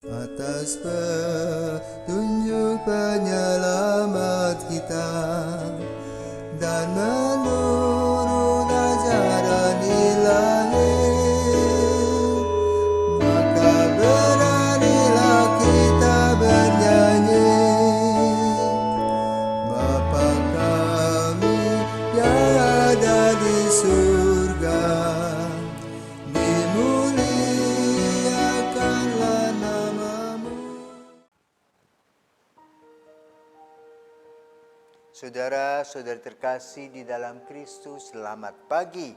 atas petunjuk penyelamat kita dan menurut ajaran ilahi, maka beranilah kita bernyanyi, Bapa kami yang ada di surga, dimuliakanlah namamu. Saudara-saudari terkasih di dalam Kristus, selamat pagi.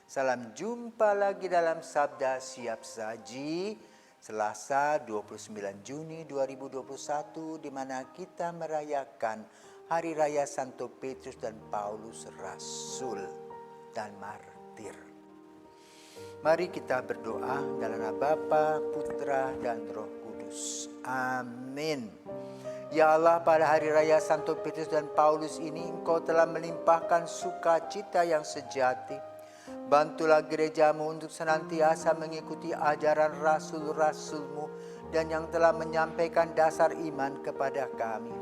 Salam jumpa lagi dalam Sabda Siap Saji, Selasa 29 Juni 2021, di mana kita merayakan Hari Raya Santo Petrus dan Paulus, Rasul dan Martir. Mari kita berdoa dalam nama Bapa, Putra, dan Roh Kudus. Amin. Ya Allah, pada hari raya Santo Petrus dan Paulus ini Engkau telah melimpahkan sukacita yang sejati. Bantulah gerejamu untuk senantiasa mengikuti ajaran rasul-rasulmu dan yang telah menyampaikan dasar iman kepada kami.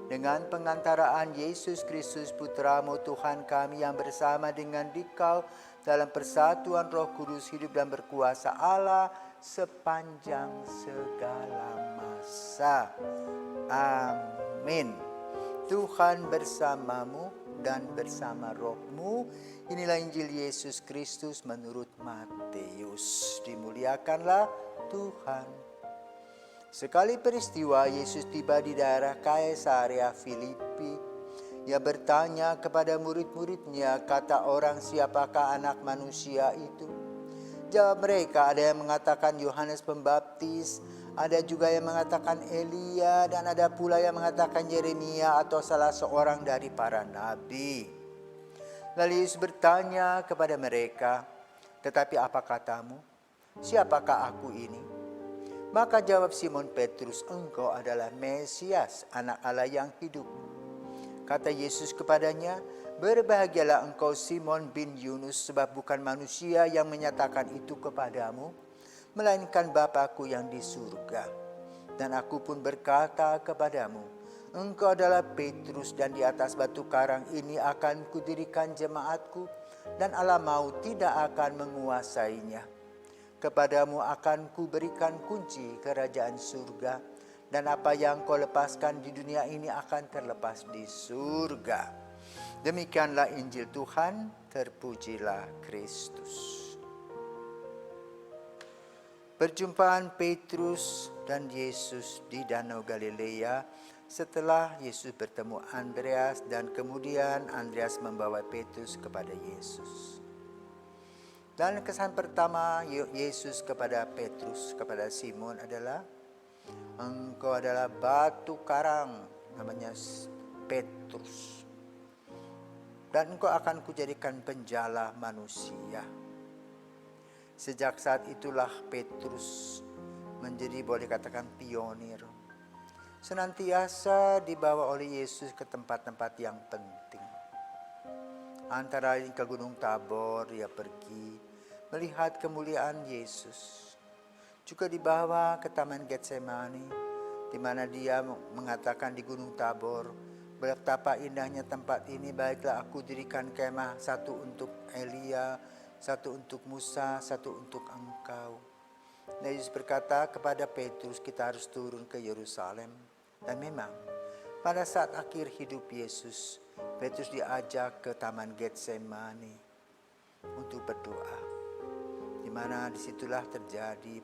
Dengan pengantaraan Yesus Kristus Putramu Tuhan kami yang bersama dengan Dikau dalam persatuan Roh Kudus hidup dan berkuasa Allah sepanjang segala masa. Amin. Tuhan bersamamu dan bersama rohmu. Inilah Injil Yesus Kristus menurut Matius. Dimuliakanlah Tuhan. Sekali peristiwa Yesus tiba di daerah Kaisarea Filipi. Ia bertanya kepada murid-muridnya, kata orang, siapakah anak manusia itu? Jawab mereka, ada yang mengatakan Yohanes Pembaptis, ada juga yang mengatakan Elia, dan ada pula yang mengatakan Yeremia atau salah seorang dari para nabi. Lalu Yesus bertanya kepada mereka, tetapi apa katamu? Siapakah aku ini? Maka jawab Simon Petrus, engkau adalah Mesias, anak Allah yang hidup. Kata Yesus kepadanya, berbahagialah engkau Simon bin Yunus, sebab bukan manusia yang menyatakan itu kepadamu, melainkan Bapa-Ku yang di surga. Dan aku pun berkata kepadamu, engkau adalah Petrus, dan di atas batu karang ini akan kudirikan jemaatku, dan alam maut tidak akan menguasainya. Kepadamu akan kuberikan kunci kerajaan surga, dan apa yang kau lepaskan di dunia ini akan terlepas di surga. Demikianlah Injil Tuhan, terpujilah Kristus. Perjumpaan Petrus dan Yesus di Danau Galilea setelah Yesus bertemu Andreas dan kemudian Andreas membawa Petrus kepada Yesus. Dan kesan pertama Yesus kepada Petrus, kepada Simon adalah, engkau adalah batu karang, namanya Petrus, dan engkau akan kujadikan penjala manusia. Sejak saat itulah Petrus menjadi, boleh katakan, pionir. Senantiasa dibawa oleh Yesus ke tempat-tempat yang penting. Antara lain ke Gunung Tabor dia pergi melihat kemuliaan Yesus. Juga dibawa ke Taman Getsemani, di mana dia mengatakan di Gunung Tabor, betapa indahnya tempat ini, baiklah aku dirikan kemah, satu untuk Elia, satu untuk Musa, satu untuk engkau. Nah, Yesus berkata kepada Petrus, kita harus turun ke Yerusalem. Dan memang pada saat akhir hidup Yesus, Petrus diajak ke Taman Getsemani untuk berdoa, di mana disitulah terjadi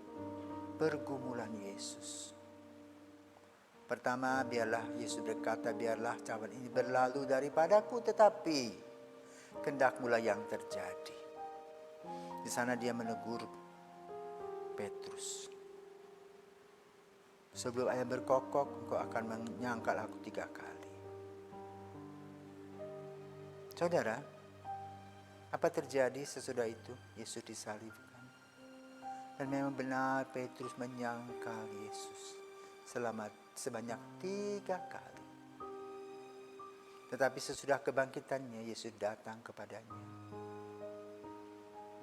pergumulan Yesus. Pertama, biarlah Yesus berkata, biarlah cawan ini berlalu daripadaku, tetapi kehendak-Mu yang terjadi. Di sana dia menegur Petrus, sebelum ayam berkokok, engkau akan menyangkal aku 3 kali. Saudara, apa terjadi sesudah itu? Yesus disalibkan. Dan memang benar Petrus menyangkal Yesus sebanyak 3 kali. Tetapi sesudah kebangkitannya, Yesus datang kepadanya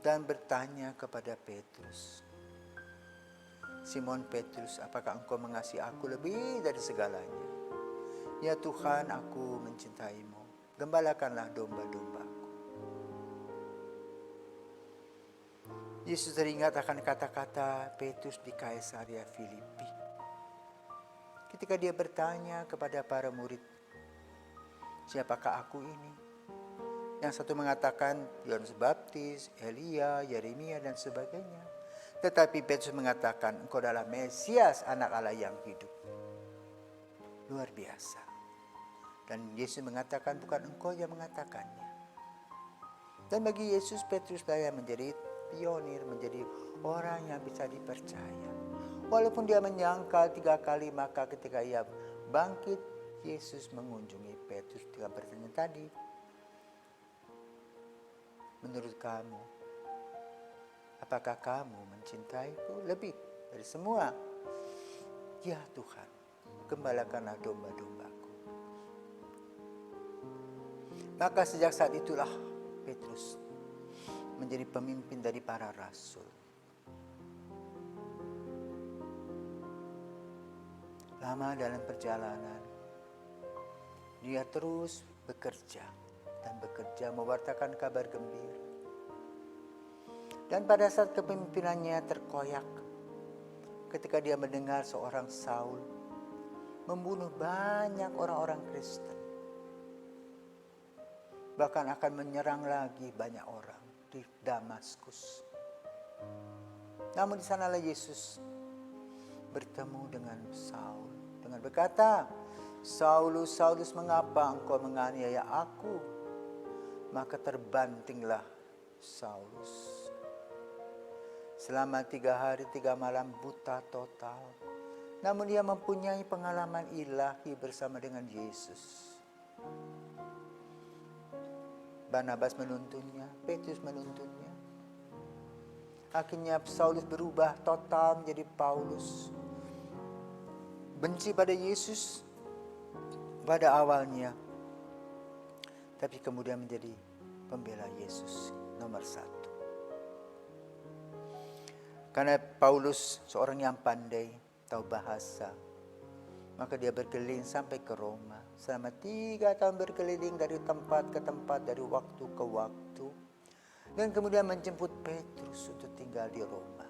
dan bertanya kepada Petrus, Simon Petrus, apakah engkau mengasihi aku lebih dari segalanya? Ya Tuhan, aku mencintaimu. Gembalakanlah domba-dombaku. Yesus teringat akan kata-kata Petrus di Kaisaria Filipi. Ketika dia bertanya kepada para murid, siapakah aku ini? Yang satu mengatakan Yohanes Baptis, Elia, Yeremia, dan sebagainya. Tetapi Petrus mengatakan, engkau adalah Mesias, anak Allah yang hidup. Luar biasa. Dan Yesus mengatakan, bukan engkau yang mengatakannya. Dan bagi Yesus, Petrus lah yang menjadi pionir, menjadi orang yang bisa dipercaya. Walaupun dia menyangkal 3 kali, maka ketika ia bangkit, Yesus mengunjungi Petrus dengan pertanyaan tadi. Menurut kamu, apakah kamu mencintaiku lebih dari semua? Ya Tuhan, gembalakanlah domba-dombaku. Maka sejak saat itulah Petrus menjadi pemimpin dari para rasul. Lama dalam perjalanan, dia terus bekerja mewartakan kabar gembira. Dan pada saat kepemimpinannya terkoyak, ketika dia mendengar seorang Saul membunuh banyak orang-orang Kristen, bahkan akan menyerang lagi banyak orang di Damaskus. Namun di sanalah Yesus bertemu dengan Saul dengan berkata, Saulus, Saulus, mengapa engkau menganiaya aku? Maka terbantinglah Saulus. Selama 3 hari 3 malam buta total. Namun dia mempunyai pengalaman ilahi bersama dengan Yesus. Barnabas menuntunnya, Petrus menuntunnya. Akhirnya Saulus berubah total menjadi Paulus. Benci pada Yesus pada awalnya, tapi kemudian menjadi pembela Yesus nomor 1. Karena Paulus seorang yang pandai, tahu bahasa, maka dia berkeliling sampai ke Roma. Selama 3 tahun berkeliling dari tempat ke tempat, dari waktu ke waktu. Dan kemudian menjemput Petrus untuk tinggal di Roma.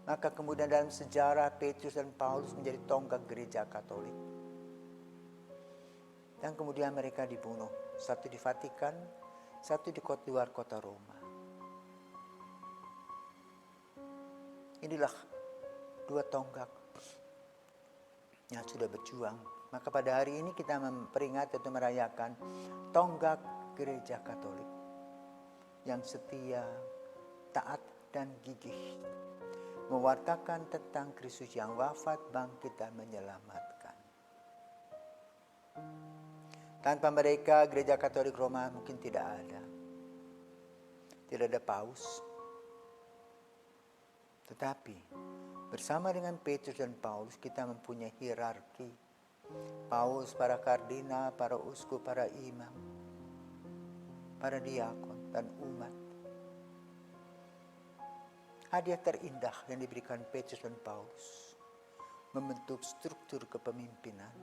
Maka kemudian dalam sejarah Petrus dan Paulus menjadi tonggak gereja Katolik. Dan kemudian mereka dibunuh. Satu di Vatikan, satu di luar kota Roma. Inilah 2 tonggak yang sudah berjuang. Maka pada hari ini kita memperingati atau merayakan tonggak gereja Katolik yang setia, taat, dan gigih mewartakan tentang Kristus yang wafat, bangkit, dan menyelamatkan. Tanpa mereka, gereja Katolik Roma mungkin tidak ada. Tidak ada paus. Tetapi bersama dengan Petrus dan Paulus kita mempunyai hierarki. Paus, para kardinal, para uskup, para imam, para diakon, dan umat. Hadiah terindah yang diberikan Petrus dan Paulus membentuk struktur kepemimpinan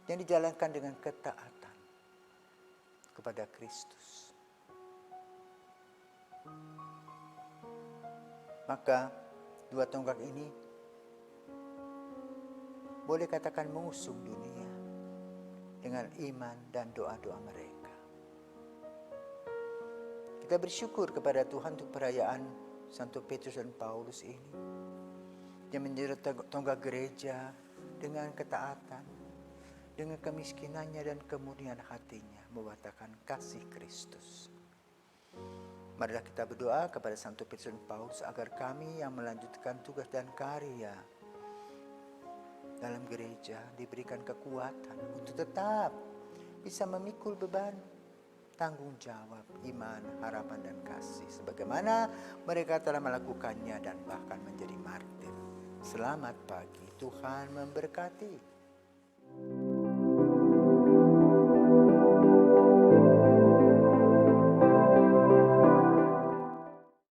yang dijalankan dengan ketaatan kepada Kristus. Maka 2 tonggak ini boleh katakan mengusung dunia dengan iman dan doa-doa mereka. Kita bersyukur kepada Tuhan untuk perayaan Santo Petrus dan Paulus ini yang menjadi tonggak gereja dengan ketaatan, dengan kemiskinannya dan kemurnian hatinya mewartakan kasih Kristus. Marilah kita berdoa kepada Santo Petrus dan Paulus agar kami yang melanjutkan tugas dan karya dalam gereja diberikan kekuatan untuk tetap bisa memikul beban tanggung jawab, iman, harapan, dan kasih sebagaimana mereka telah melakukannya dan bahkan menjadi martir. Selamat pagi, Tuhan memberkati.